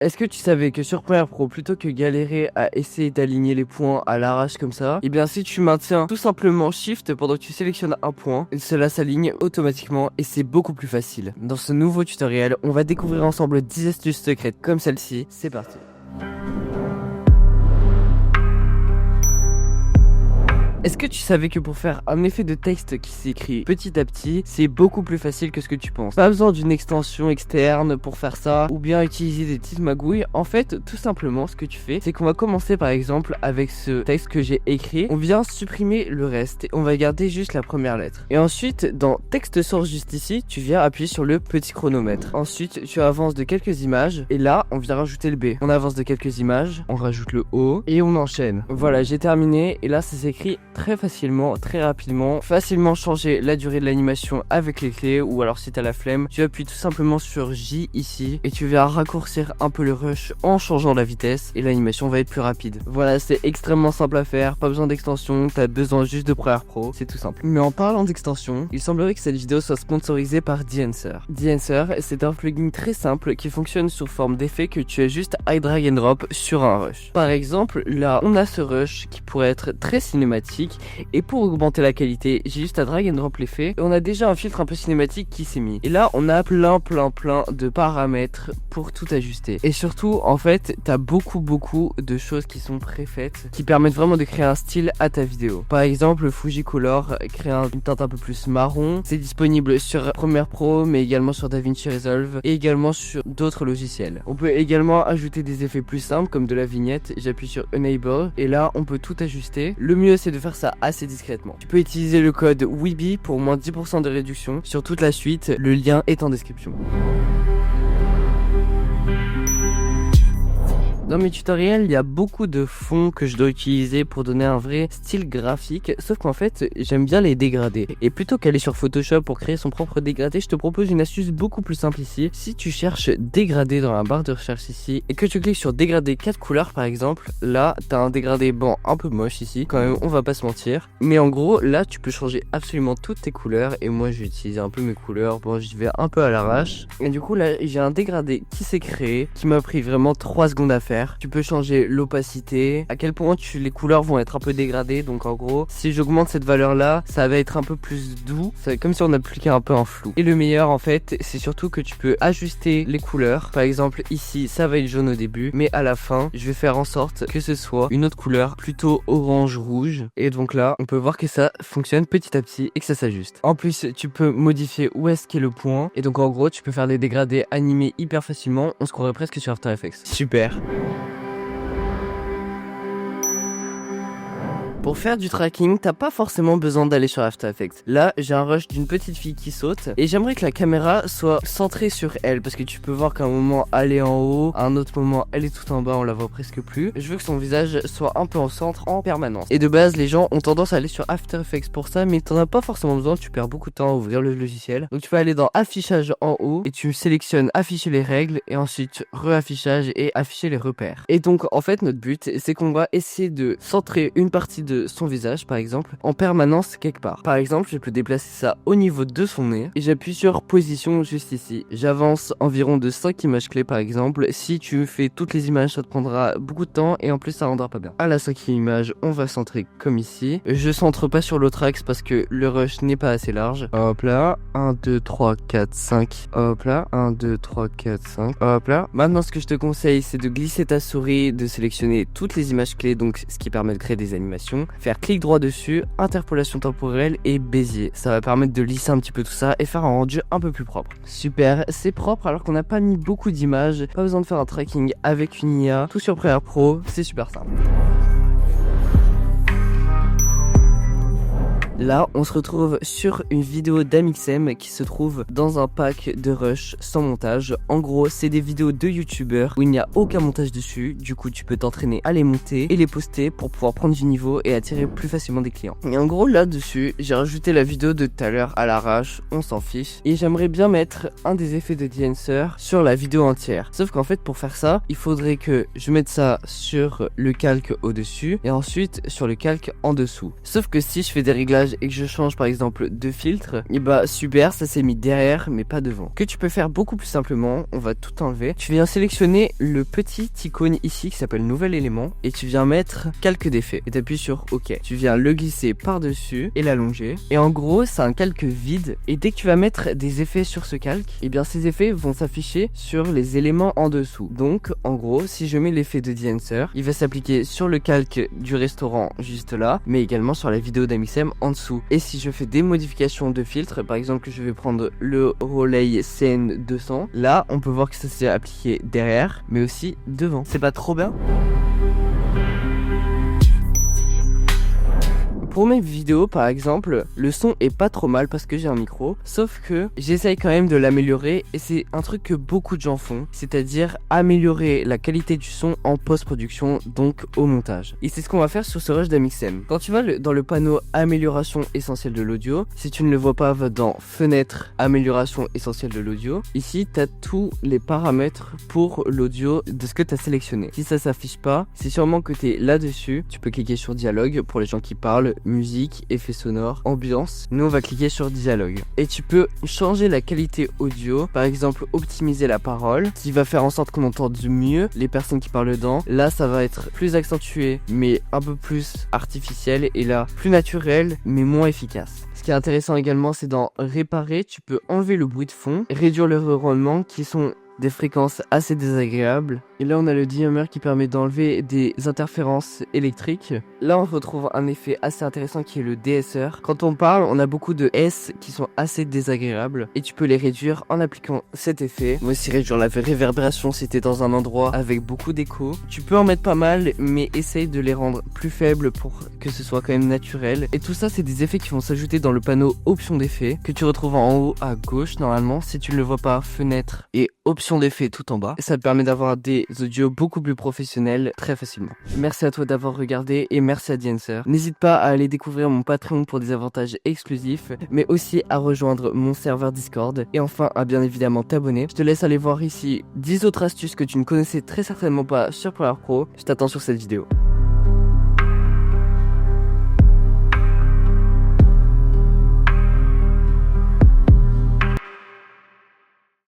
Est-ce que tu savais que sur Premiere Pro, plutôt que galérer à essayer d'aligner les points à l'arrache comme ça, eh bien si tu maintiens tout simplement Shift pendant que tu sélectionnes un point, cela s'aligne automatiquement et c'est beaucoup plus facile. Dans ce nouveau tutoriel, on va découvrir ensemble 10 astuces secrètes comme celle-ci. C'est parti. Est-ce que tu savais que pour faire un effet de texte qui s'écrit petit à petit, c'est beaucoup plus facile que ce que tu penses? Pas besoin d'une extension externe pour faire ça, ou bien utiliser des petites magouilles. En fait, tout simplement, ce que tu fais, c'est qu'on va commencer par exemple avec ce texte que j'ai écrit. On vient supprimer le reste et on va garder juste la première lettre. Et ensuite, dans texte source juste ici, tu viens appuyer sur le petit chronomètre. Ensuite, tu avances de quelques images et là, on vient rajouter le B. On avance de quelques images, on rajoute le O et on enchaîne. Voilà, j'ai terminé et là, ça s'écrit très facilement, très rapidement. Facilement changer la durée de l'animation avec les clés, ou alors si t'as la flemme, tu appuies tout simplement sur J ici et tu vas raccourcir un peu le rush en changeant la vitesse et l'animation va être plus rapide. Voilà, c'est extrêmement simple à faire, pas besoin d'extension, t'as besoin juste de Premiere Pro, c'est tout simple. Mais en parlant d'extension, il semblerait que cette vidéo soit sponsorisée par Dehancer. Dehancer, c'est un plugin très simple qui fonctionne sous forme d'effet que tu as juste à drag and drop sur un rush. Par exemple, là, on a ce rush qui pourrait être très cinématique. Et pour augmenter la qualité, j'ai juste à drag and drop l'effet. Et on a déjà un filtre un peu cinématique qui s'est mis. Et là, on a plein de paramètres pour tout ajuster. Et surtout, en fait, t'as beaucoup de choses qui sont préfaites, qui permettent vraiment de créer un style à ta vidéo. Par exemple, le Fujicolor crée une teinte un peu plus marron. C'est disponible sur Premiere Pro, mais également sur DaVinci Resolve et également sur d'autres logiciels. On peut également ajouter des effets plus simples comme de la vignette. J'appuie sur Enable et là, on peut tout ajuster. Le mieux, c'est de faire ça assez discrètement. Tu peux utiliser le code Weeby pour au moins 10% de réduction sur toute la suite. Le lien est en description. Dans mes tutoriels, il y a beaucoup de fonds que je dois utiliser pour donner un vrai style graphique, sauf qu'en fait, j'aime bien les dégrader. Et plutôt qu'aller sur Photoshop pour créer son propre dégradé, je te propose une astuce beaucoup plus simple ici. Si tu cherches dégradé dans la barre de recherche ici, et que tu cliques sur dégradé 4 couleurs par exemple, là, t'as un dégradé bon un peu moche ici, quand même, on va pas se mentir. Mais en gros, là, tu peux changer absolument toutes tes couleurs, et moi, je vais utiliser un peu mes couleurs, bon, j'y vais un peu à l'arrache. Et du coup, là, j'ai un dégradé qui s'est créé, qui m'a pris vraiment 3 secondes à faire. Tu peux changer l'opacité, à quel point les couleurs vont être un peu dégradées. Donc en gros, si j'augmente cette valeur là, ça va être un peu plus doux, c'est comme si on appliquait un peu un flou. Et le meilleur en fait, c'est surtout que tu peux ajuster les couleurs. Par exemple ici, ça va être jaune au début, mais à la fin, je vais faire en sorte que ce soit une autre couleur, plutôt orange rouge. Et donc là, on peut voir que ça fonctionne petit à petit et que ça s'ajuste. En plus, tu peux modifier où est-ce qu'est le point. Et donc en gros, tu peux faire des dégradés animés hyper facilement. On se croirait presque sur After Effects. Super. Pour faire du tracking, t'as pas forcément besoin d'aller sur After Effects. Là, j'ai un rush d'une petite fille qui saute et j'aimerais que la caméra soit centrée sur elle parce que tu peux voir qu'à un moment elle est en haut, à un autre moment elle est tout en bas, on la voit presque plus. Je veux que son visage soit un peu en centre en permanence. Et de base, les gens ont tendance à aller sur After Effects pour ça, mais t'en as pas forcément besoin, tu perds beaucoup de temps à ouvrir le logiciel. Donc tu peux aller dans affichage en haut et tu sélectionnes afficher les règles et ensuite reaffichage et afficher les repères. Et donc en fait, notre but, c'est qu'on va essayer de centrer une partie de son visage par exemple en permanence quelque part. Par exemple, je peux déplacer ça au niveau de son nez et j'appuie sur position juste ici. J'avance environ de 5 images clés par exemple. Si tu fais toutes les images, ça te prendra beaucoup de temps et en plus ça rendra pas bien. À la 5e image, on va centrer comme ici. Je centre pas sur l'autre axe parce que le rush n'est pas assez large. Hop là, 1, 2, 3, 4, 5. Hop là, 1, 2, 3, 4, 5. Hop là. Maintenant, ce que je te conseille, c'est de glisser ta souris, de sélectionner toutes les images clés, donc ce qui permet de créer des animations. Faire clic droit dessus, interpolation temporelle et Bézier. Ça va permettre de lisser un petit peu tout ça et faire un rendu un peu plus propre. Super, c'est propre alors qu'on n'a pas mis beaucoup d'images. Pas besoin de faire un tracking avec une IA. Tout sur Premiere Pro, c'est super simple. Là, on se retrouve sur une vidéo d'Amixem qui se trouve dans un pack de rush sans montage. En gros, c'est des vidéos de youtubeurs où il n'y a aucun montage dessus. Du coup, tu peux t'entraîner à les monter et les poster pour pouvoir prendre du niveau et attirer plus facilement des clients. Et en gros, là-dessus, j'ai rajouté la vidéo de tout à l'heure à l'arrache, on s'en fiche. Et j'aimerais bien mettre un des effets de Dehancer sur la vidéo entière. Sauf qu'en fait, pour faire ça, il faudrait que je mette ça sur le calque au-dessus et ensuite sur le calque en dessous. Sauf que si je fais des réglages montage et que je change par exemple de filtre, et bah super, ça s'est mis derrière mais pas devant. Ce que tu peux faire beaucoup plus simplement, on va tout enlever. Tu viens sélectionner le petit icône ici qui s'appelle nouvel élément et tu viens mettre calque d'effet et t'appuies sur OK. Tu viens le glisser par-dessus et l'allonger. Et en gros, c'est un calque vide et dès que tu vas mettre des effets sur ce calque, et bien ces effets vont s'afficher sur les éléments en dessous. Donc en gros, si je mets l'effet de The Answer, il va s'appliquer sur le calque du restaurant juste là, mais également sur la vidéo d'Amixem en dessous. Et si je fais des modifications de filtre, par exemple je vais prendre le Rolei CN200, là on peut voir que ça s'est appliqué derrière, mais aussi devant. C'est pas trop bien? Pour mes vidéos par exemple, le son est pas trop mal parce que j'ai un micro, sauf que j'essaye quand même de l'améliorer et c'est un truc que beaucoup de gens font, c'est-à-dire améliorer la qualité du son en post-production, donc au montage. Et c'est ce qu'on va faire sur ce rush d'Amixem. Quand tu vas dans le panneau amélioration essentielle de l'audio, si tu ne le vois pas, va dans fenêtre amélioration essentielle de l'audio. Ici, tu as tous les paramètres pour l'audio de ce que tu as sélectionné. Si ça s'affiche pas, c'est sûrement que tu es là-dessus. Tu peux cliquer sur dialogue pour les gens qui parlent, musique, effets sonores, ambiance. Nous on va cliquer sur dialogue. Et tu peux changer la qualité audio, par exemple optimiser la parole, ce qui va faire en sorte qu'on entende mieux les personnes qui parlent dedans. Là ça va être plus accentué mais un peu plus artificiel et là plus naturel mais moins efficace. Ce qui est intéressant également, c'est dans réparer, tu peux enlever le bruit de fond, réduire le ronronnement qui sont des fréquences assez désagréables. Et là on a le dimmer qui permet d'enlever des interférences électriques. Là on retrouve un effet assez intéressant qui est le DSR. Quand on parle, on a beaucoup de S qui sont assez désagréables et tu peux les réduire en appliquant cet effet. Moi aussi réduire la réverbération si t'es dans un endroit avec beaucoup d'écho. Tu peux en mettre pas mal mais essaye de les rendre plus faibles pour que ce soit quand même naturel. Et tout ça c'est des effets qui vont s'ajouter dans le panneau options d'effets que tu retrouves en haut à gauche normalement. Si tu ne le vois pas, fenêtre et options d'effets tout en bas. Ça te permet d'avoir des audios beaucoup plus professionnels très facilement. Merci à toi d'avoir regardé et merci à The Answer. N'hésite pas à aller découvrir mon Patreon pour des avantages exclusifs, mais aussi à rejoindre mon serveur Discord et enfin à bien évidemment t'abonner. Je te laisse aller voir ici 10 autres astuces que tu ne connaissais très certainement pas sur Premiere Pro. Je t'attends sur cette vidéo.